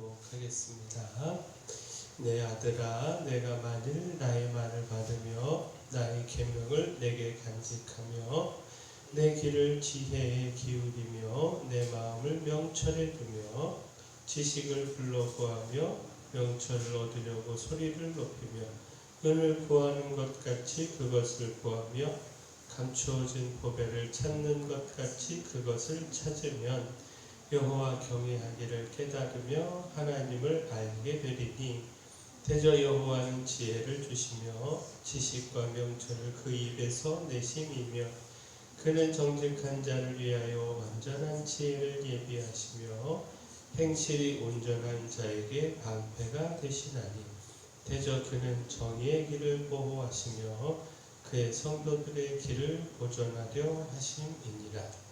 기도하도록 하겠습니다. 내 아들아, 내가 만일 나의 말을 받으며 나의 계명을 내게 간직하며 내 길을 지혜에 기울이며 내 마음을 명철에 두며 지식을 불러 구하며 명철을 얻으려고 소리를 높이며 은을 구하는 것 같이 그것을 구하며 감추어진 보배를 찾는 것 같이 그것을 찾으면 여호와 경외하기를 깨달으며 하나님을 알게 되리니 대저 여호와는 지혜를 주시며 지식과 명철을 그 입에서 내심이며 그는 정직한 자를 위하여 완전한 지혜를 예비하시며 행실이 온전한 자에게 방패가 되시나니 대저 그는 정의의 길을 보호하시며 그의 성도들의 길을 보존하려 하심이니라.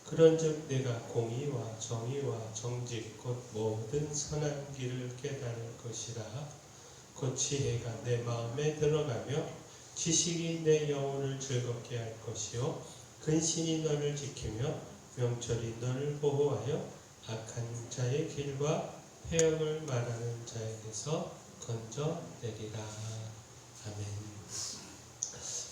그런즉 내가 공의와 정의와 정직 곧 모든 선한 길을 깨달을 것이라. 곧 지혜가 내 마음에 들어가며 지식이 내 영혼을 즐겁게 할 것이요 근신이 너를 지키며 명철이 너를 보호하여 악한 자의 길과 폐역을 말하는 자에게서 건져내리라. 아멘.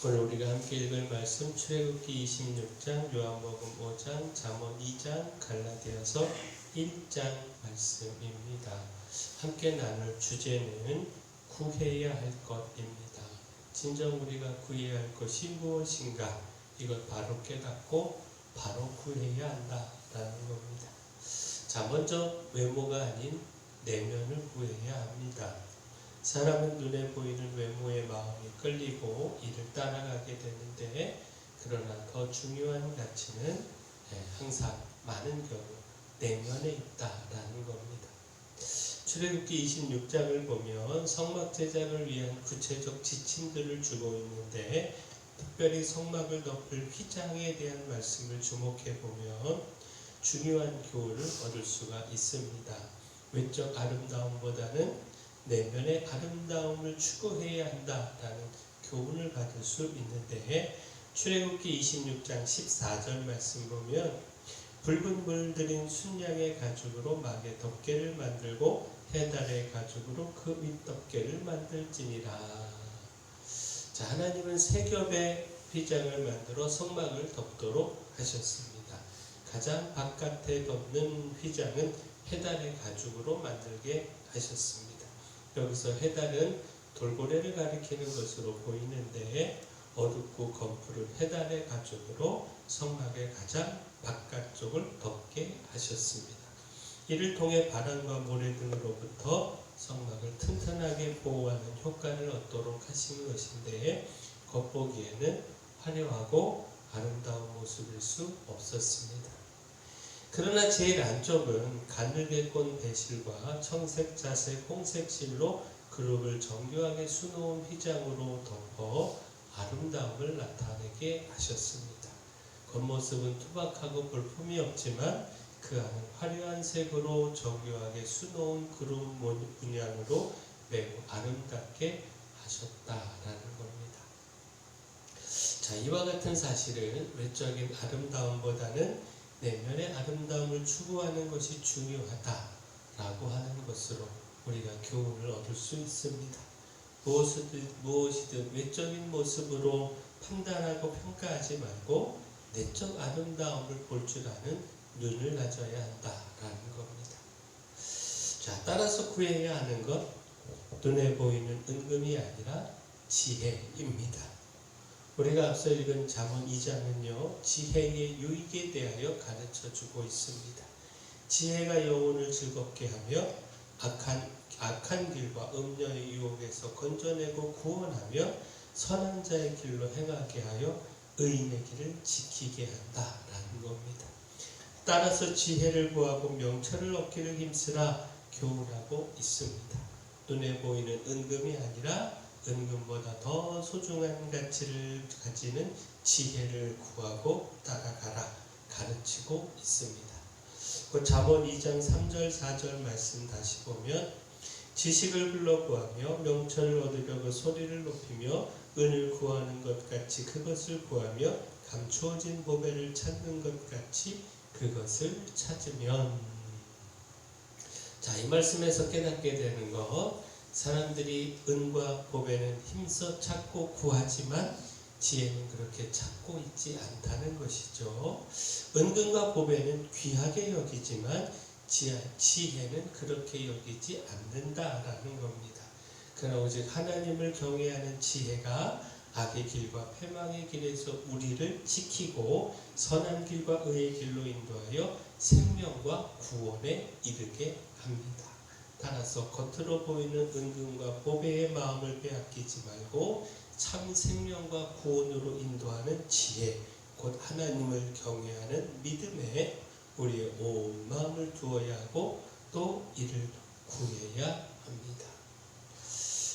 오늘 우리가 함께 읽을 말씀 출애굽기 26장, 요한복음 5장, 잠언 2장, 갈라디아서 1장 말씀입니다. 함께 나눌 주제는 구해야 할 것입니다. 진정 우리가 구해야 할 것이 무엇인가? 이걸 바로 깨닫고 바로 구해야 한다라는 겁니다. 자, 먼저 외모가 아닌 내면을 구해야 합니다. 사람은 눈에 보이는 외모에 마음이 끌리고 이를 따라가게 되는데, 그러나 더 중요한 가치는 항상 많은 경우 내면에 있다라는 겁니다. 출애굽기 26장을 보면 성막 제작을 위한 구체적 지침들을 주고 있는데, 특별히 성막을 덮을 휘장에 대한 말씀을 주목해 보면 중요한 교훈을 얻을 수가 있습니다. 외적 아름다움보다는 내면의 아름다움을 추구해야 한다라는 교훈을 받을 수 있는데, 출애굽기 26장 14절 말씀 보면 붉은 물들인 순양의 가죽으로 막의 덮개를 만들고 해달의 가죽으로 그 윗덮개를 만들지니라. 자, 하나님은 세 겹의 휘장을 만들어 성막을 덮도록 하셨습니다. 가장 바깥에 덮는 휘장은 해달의 가죽으로 만들게 하셨습니다. 여기서 해달은 돌고래를 가리키는 것으로 보이는데, 어둡고 검푸른 해달의 가죽으로 성막의 가장 바깥쪽을 덮게 하셨습니다. 이를 통해 바람과 모래 등으로부터 성막을 튼튼하게 보호하는 효과를 얻도록 하신 것인데, 겉보기에는 화려하고 아름다운 모습일 수 없었습니다. 그러나 제일 안쪽은 가늘게 꼰 배실과 청색, 자색, 홍색 실로 그룹을 정교하게 수놓은 휘장으로 덮어 아름다움을 나타내게 하셨습니다. 겉모습은 투박하고 볼품이 없지만 그 안은 화려한 색으로 정교하게 수놓은 그룹 문양으로 매우 아름답게 하셨다라는 겁니다. 자, 이와 같은 사실은 외적인 아름다움보다는 내면의 아름다움을 추구하는 것이 중요하다라고 하는 것으로 우리가 교훈을 얻을 수 있습니다. 무엇이든 외적인 모습으로 판단하고 평가하지 말고 내적 아름다움을 볼 줄 아는 눈을 가져야 한다라는 겁니다. 자, 따라서 구해야 하는 것, 눈에 보이는 은금이 아니라 지혜입니다. 우리가 앞서 읽은 잠언 2장은요, 지혜의 유익에 대하여 가르쳐주고 있습니다. 지혜가 영혼을 즐겁게 하며 악한 길과 음녀의 유혹에서 건져내고 구원하며 선한 자의 길로 행하게 하여 의인의 길을 지키게 한다라는 겁니다. 따라서 지혜를 구하고 명철을 얻기를 힘쓰라 교훈하고 있습니다. 눈에 보이는 은금이 아니라 은금보다 더 소중한 가치를 가지는 지혜를 구하고 따라가라 가르치고 있습니다. 그 잠언 2장 3절 4절 말씀 다시 보면 지식을 불러 구하며 명철을 얻으려고 소리를 높이며 은을 구하는 것 같이 그것을 구하며 감추어진 보배를 찾는 것 같이 그것을 찾으면. 자, 이 말씀에서 깨닫게 되는 것, 사람들이 은과 보배는 힘써 찾고 구하지만 지혜는 그렇게 찾고 있지 않다는 것이죠. 은금과 보배는 귀하게 여기지만 지혜는 그렇게 여기지 않는다라는 겁니다. 그러나 오직 하나님을 경외하는 지혜가 악의 길과 패망의 길에서 우리를 지키고 선한 길과 의의 길로 인도하여 생명과 구원에 이르게 합니다. 따라서 겉으로 보이는 은금과 보배의 마음을 빼앗기지 말고 참 생명과 구원으로 인도하는 지혜, 곧 하나님을 경외하는 믿음에 우리의 온 마음을 두어야 하고 또 이를 구해야 합니다.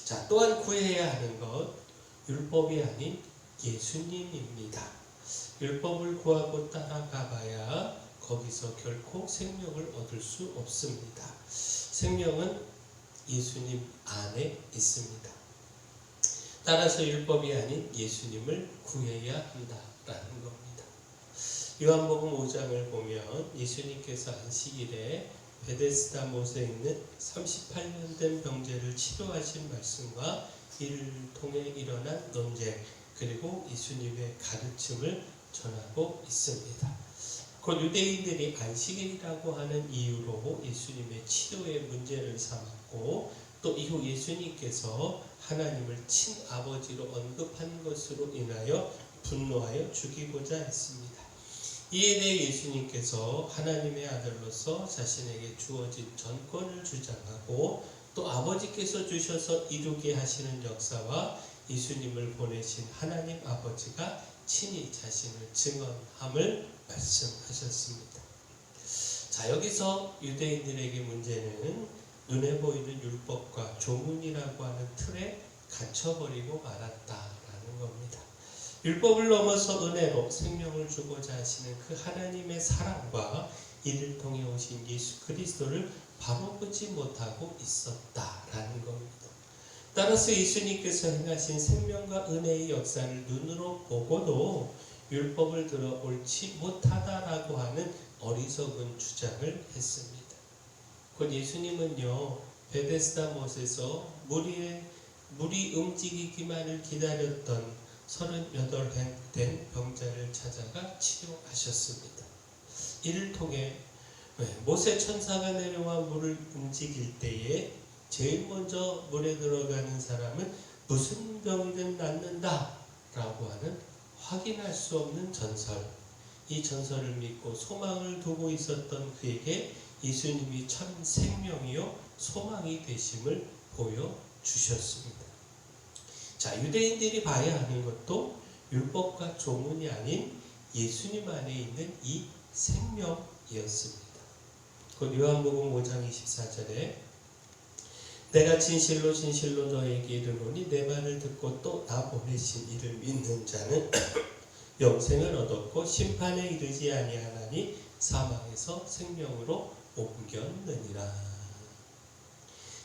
자, 또한 구해야 하는 것, 율법이 아닌 예수님입니다. 율법을 구하고 따라가봐야 거기서 결코 생명을 얻을 수 없습니다. 생명은 예수님 안에 있습니다. 따라서 율법이 아닌 예수님을 구해야 한다라는 겁니다. 요한복음 5장을 보면 예수님께서 안식일에 베데스다 못에 있는 38년 된 병자를 치료하신 말씀과 이를 통해 일어난 논쟁, 그리고 예수님의 가르침을 전하고 있습니다. 곧 유대인들이 안식일이라고 하는 이유로 예수님의 치료의 문제를 삼았고 또 이후 예수님께서 하나님을 친아버지로 언급한 것으로 인하여 분노하여 죽이고자 했습니다. 이에 대해 예수님께서 하나님의 아들로서 자신에게 주어진 전권을 주장하고 또 아버지께서 주셔서 이루게 하시는 역사와 예수님을 보내신 하나님 아버지가 친히 자신을 증언함을 말씀하셨습니다. 자, 여기서 유대인들에게 문제는 눈에 보이는 율법과 조문이라고 하는 틀에 갇혀버리고 말았다라는 겁니다. 율법을 넘어서 은혜로 생명을 주고자 하시는 그 하나님의 사랑과 이를 통해 오신 예수 그리스도를 바로 보지 못하고 있었다라는 겁니다. 따라서 예수님께서 행하신 생명과 은혜의 역사를 눈으로 보고도 율법을 들어 옳지 못하다라고 하는 어리석은 주장을 했습니다. 곧 예수님은요, 베데스다 못에서 물이 움직이기만을 기다렸던 38행 된 병자를 찾아가 치료하셨습니다. 이를 통해 모세 천사가 내려와 물을 움직일 때에 제일 먼저 물에 들어가는 사람은 무슨 병이든 낫는다 라고 하는 확인할 수 없는 전설, 이 전설을 믿고 소망을 두고 있었던 그에게 예수님이 참 생명이요 소망이 되심을 보여주셨습니다. 자, 유대인들이 봐야 하는 것도 율법과 조문이 아닌 예수님 안에 있는 이 생명이었습니다. 곧 요한복음 5장 24절에 내가 진실로 진실로 너에게 이르노니 내 말을 듣고 또 나 보내신 이를 믿는 자는 영생을 얻었고 심판에 이르지 아니하나니 사망에서 생명으로 옮겼느니라.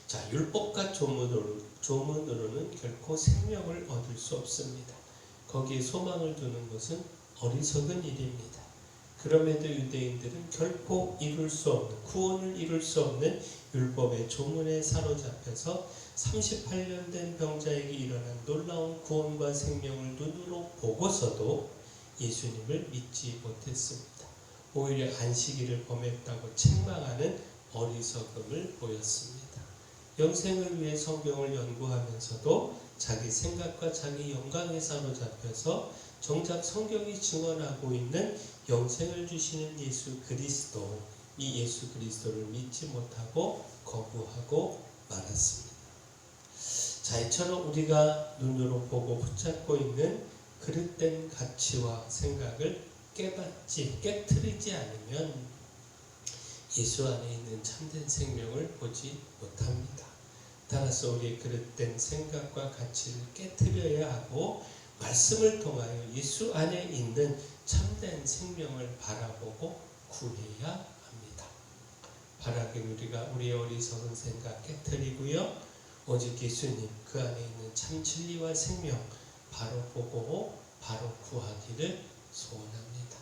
자, 율법과 조문으로는 결코 생명을 얻을 수 없습니다. 거기에 소망을 두는 것은 어리석은 일입니다. 그럼에도 유대인들은 결코 이룰 수 없는, 구원을 이룰 수 없는 율법의 조문에 사로잡혀서 38년 된 병자에게 일어난 놀라운 구원과 생명을 눈으로 보고서도 예수님을 믿지 못했습니다. 오히려 안식일을 범했다고 책망하는 어리석음을 보였습니다. 영생을 위해 성경을 연구하면서도 자기 생각과 자기 영광에 사로잡혀서 정작 성경이 증언하고 있는 영생을 주시는 예수 그리스도, 이 예수 그리스도를 믿지 못하고 거부하고 말았습니다. 자, 이처럼 우리가 눈으로 보고 붙잡고 있는 그릇된 가치와 생각을 깨트리지 않으면 예수 안에 있는 참된 생명을 보지 못합니다. 따라서 우리의 그릇된 생각과 가치를 깨트려야 하고 말씀을 통하여 예수 안에 있는 참된 생명을 바라보고 구해야 합니다. 바라긴 우리가 우리의 어리석은 생각 깨트리고요, 오직 예수님 그 안에 있는 참 진리와 생명 바로 보고 바로 구하기를 소원합니다.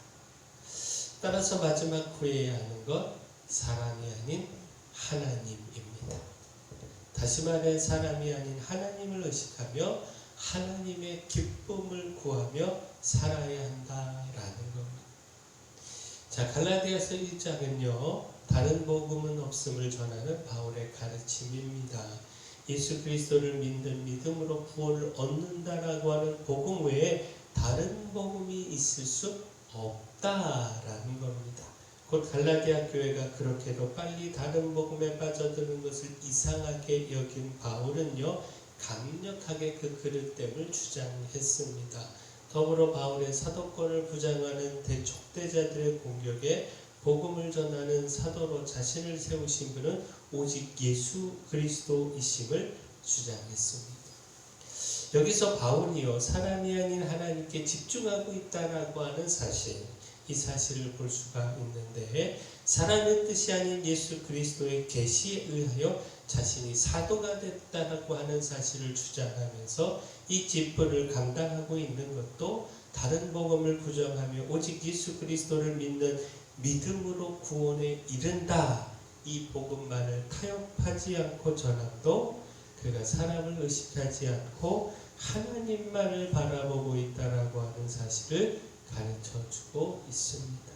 따라서 마지막 구해야 하는 것, 사람이 아닌 하나님입니다. 다시 말해 사람이 아닌 하나님을 의식하며 하나님의 기쁨을 구하며 살아야 한다라는 겁니다. 자, 갈라디아서 1장은요, 다른 복음은 없음을 전하는 바울의 가르침입니다. 예수 그리스도를 믿는 믿음으로 구원을 얻는다라고 하는 복음 외에 다른 복음이 있을 수 없다라는 겁니다. 곧 갈라디아 교회가 그렇게도 빨리 다른 복음에 빠져드는 것을 이상하게 여긴 바울은요, 강력하게 그 그릇됨을 주장했습니다. 더불어 바울의 사도권을 부장하는 대촉대자들의 공격에 복음을 전하는 사도로 자신을 세우신 분은 오직 예수 그리스도이심을 주장했습니다. 여기서 바울이요, 사람이 아닌 하나님께 집중하고 있다라고 하는 사실, 이 사실을 볼 수가 있는데, 사람의 뜻이 아닌 예수 그리스도의 계시에 의하여 자신이 사도가 됐다라고 하는 사실을 주장하면서 이 진보를 강당하고 있는 것도 다른 복음을 부정하며 오직 예수 그리스도를 믿는 믿음으로 구원에 이른다, 이 복음만을 타협하지 않고 전함도 그가 사람을 의식하지 않고 하나님만을 바라보고 있다라고 하는 사실을 가르쳐주고 있습니다.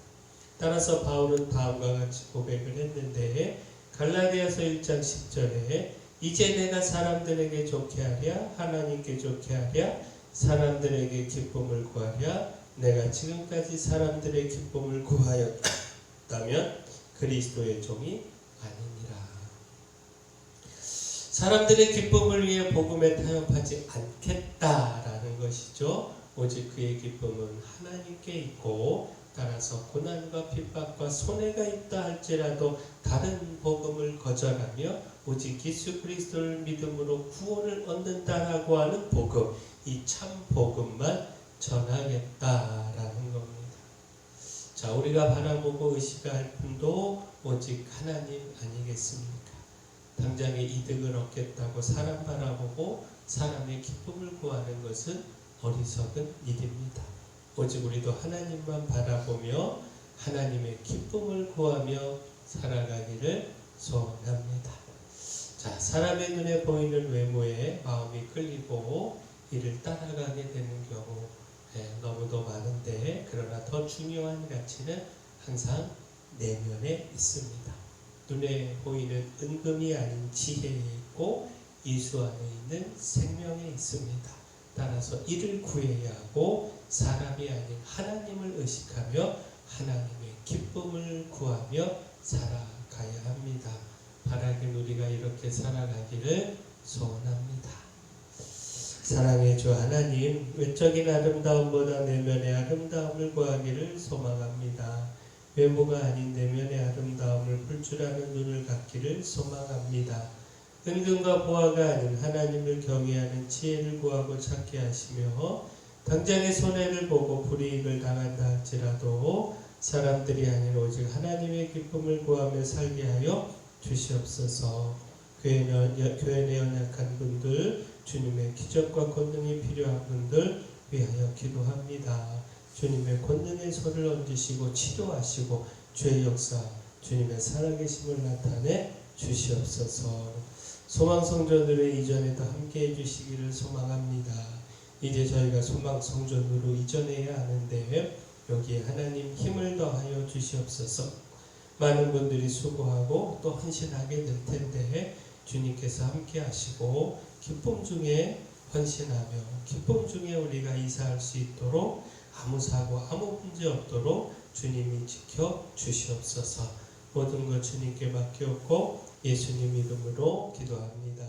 따라서 바울은 다음과 같이 고백을 했는데, 갈라디아서 1장 10절에 이제 내가 사람들에게 좋게 하랴 하나님께 좋게 하랴 사람들에게 기쁨을 구하랴 내가 지금까지 사람들의 기쁨을 구하였다면 그리스도의 종이 아니니라. 사람들의 기쁨을 위해 복음에 타협하지 않겠다라는 것이죠. 오직 그의 기쁨은 하나님께 있고, 따라서 고난과 핍박과 손해가 있다 할지라도 다른 복음을 거절하며 오직 예수 그리스도를 믿음으로 구원을 얻는다라고 하는 복음, 이 참 복음만 전하겠다라는 겁니다. 자, 우리가 바라보고 의식할 분도 오직 하나님 아니겠습니까? 당장의 이득을 얻겠다고 사람 바라보고 사람의 기쁨을 구하는 것은 어리석은 일입니다. 오직 우리도 하나님만 바라보며 하나님의 기쁨을 구하며 살아가기를 소원합니다. 자, 사람의 눈에 보이는 외모에 마음이 끌리고 이를 따라가게 되는 경우 너무도 많은데, 그러나 더 중요한 가치는 항상 내면에 있습니다. 눈에 보이는 은금이 아닌 지혜에 있고 예수 안에 있는 생명에 있습니다. 따라서 이를 구해야 하고 사람이 아닌 하나님을 의식하며 하나님의 기쁨을 구하며 살아가야 합니다. 바라긴 우리가 이렇게 살아가기를 소원합니다. 사랑의 주 하나님, 외적인 아름다움보다 내면의 아름다움을 구하기를 소망합니다. 외모가 아닌 내면의 아름다움을 볼 줄 아는 눈을 갖기를 소망합니다. 은근과 보화가 아닌 하나님을 경외하는 지혜를 구하고 찾게 하시며, 당장의 손해를 보고 불이익을 당한다 할지라도 사람들이 아닌 오직 하나님의 기쁨을 구하며 살게 하여 주시옵소서. 교회 내 연약한 분들, 주님의 기적과 권능이 필요한 분들 위하여 기도합니다. 주님의 권능의 손을 얹으시고 치료하시고 죄의 역사, 주님의 살아계심을 나타내 주시옵소서. 소망성전으로 이전에도 함께해 주시기를 소망합니다. 이제 저희가 소망성전으로 이전해야 하는데 여기에 하나님 힘을 더하여 주시옵소서. 많은 분들이 수고하고 또 헌신하게 될 텐데 주님께서 함께 하시고 기쁨 중에 헌신하며 기쁨 중에 우리가 이사할 수 있도록 아무 사고 아무 문제 없도록 주님이 지켜 주시옵소서. 모든 것 주님께 맡겼고 예수님 이름으로 기도합니다.